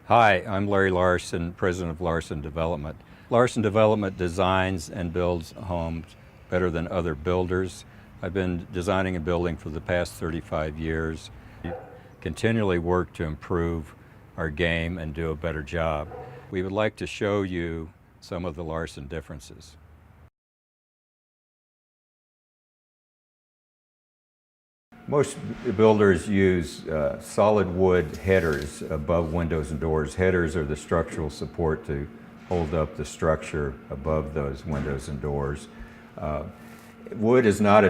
Hi, I'm Larry Larson, President of Larson Development. Larson Development designs and builds homes better than other builders. I've been designing and building for the past 35 years. We continually work to improve our game and do a better job. We would like to show you some of the Larson differences. Most builders use solid wood headers above windows and doors. Headers are the structural support to hold up the structure above those windows and doors. Wood is not a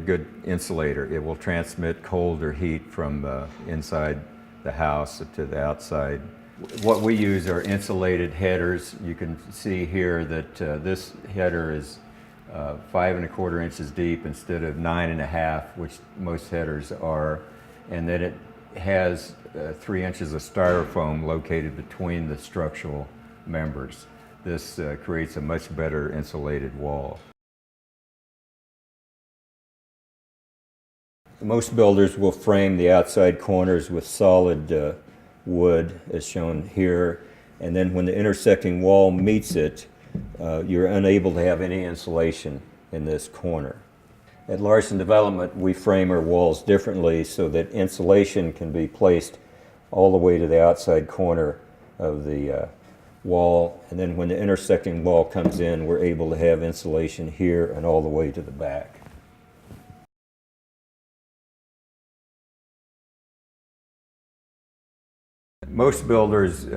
good insulator. It will transmit cold or heat from inside the house to the outside. What we use are insulated headers. You can see here that this header is 5¼ inches deep instead of 9½, which most headers are, and then it has 3 inches of styrofoam located between the structural members. This creates a much better insulated wall. Most builders will frame the outside corners with solid wood, as shown here, and then when the intersecting wall meets it, you're unable to have any insulation in this corner. At Larson Development, we frame our walls differently so that insulation can be placed all the way to the outside corner of the wall, and then when the intersecting wall comes in, we're able to have insulation here and all the way to the back. Most builders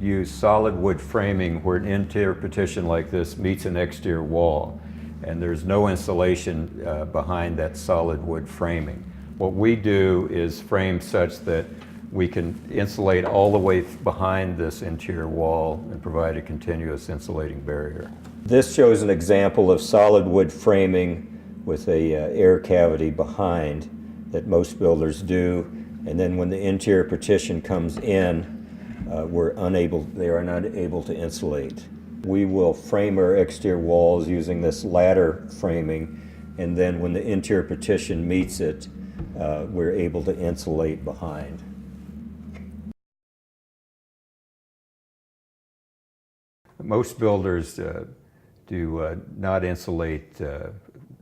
use solid wood framing where an interior partition like this meets an exterior wall, and there's no insulation behind that solid wood framing. What we do is frame such that we can insulate all the way behind this interior wall and provide a continuous insulating barrier. This shows an example of solid wood framing with a air cavity behind that most builders do. And then when the interior partition comes in, they are not able to insulate. We will frame our exterior walls using this ladder framing, and then when the interior partition meets it, we're able to insulate behind. Most builders do not insulate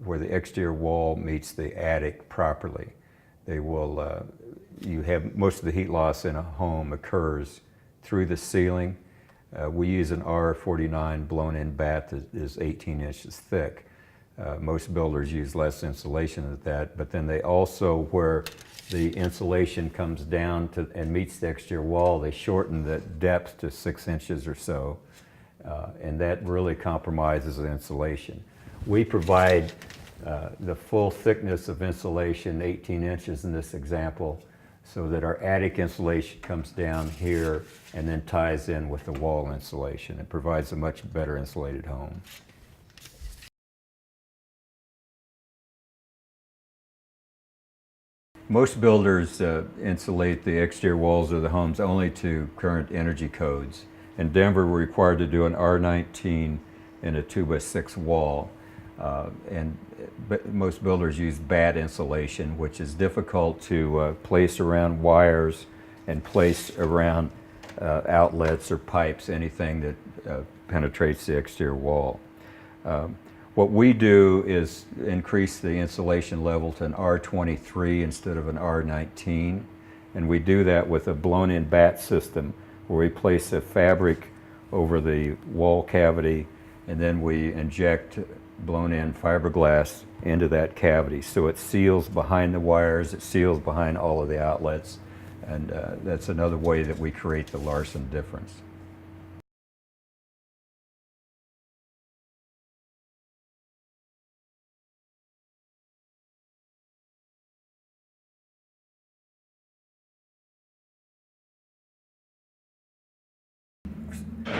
where the exterior wall meets the attic properly. They will you have most of the heat loss in a home occurs through the ceiling. We use an R49 blown-in bat that is 18 inches thick. Most builders use less insulation than that, but then they also, where the insulation comes down and meets the exterior wall, they shorten the depth to 6 inches or so, and that really compromises the insulation. We provide the full thickness of insulation, 18 inches in this example, so that our attic insulation comes down here and then ties in with the wall insulation. It provides a much better insulated home. Most builders insulate the exterior walls of the homes only to current energy codes. In Denver, we're required to do an R19 in a 2x6 wall. But most builders use bat insulation, which is difficult to place around wires and place around outlets or pipes, anything that penetrates the exterior wall. What we do is increase the insulation level to an R23 instead of an R19, and we do that with a blown-in bat system where we place a fabric over the wall cavity, and then we inject blown-in fiberglass into that cavity. So it seals behind the wires, it seals behind all of the outlets, and that's another way that we create the Larson difference.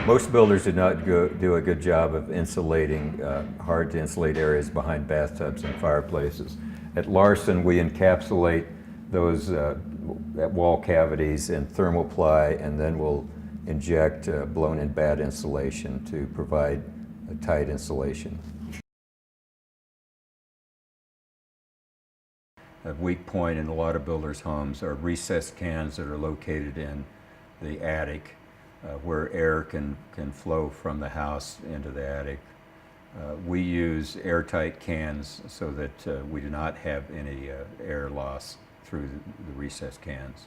Most builders do not do a good job of insulating hard to insulate areas behind bathtubs and fireplaces. At Larson, we encapsulate those wall cavities in thermoply, and then we'll inject blown-in bat insulation to provide a tight insulation. A weak point in a lot of builders' homes are recessed cans that are located in the attic, where air can flow from the house into the attic. We use airtight cans so that we do not have any air loss through the recessed cans.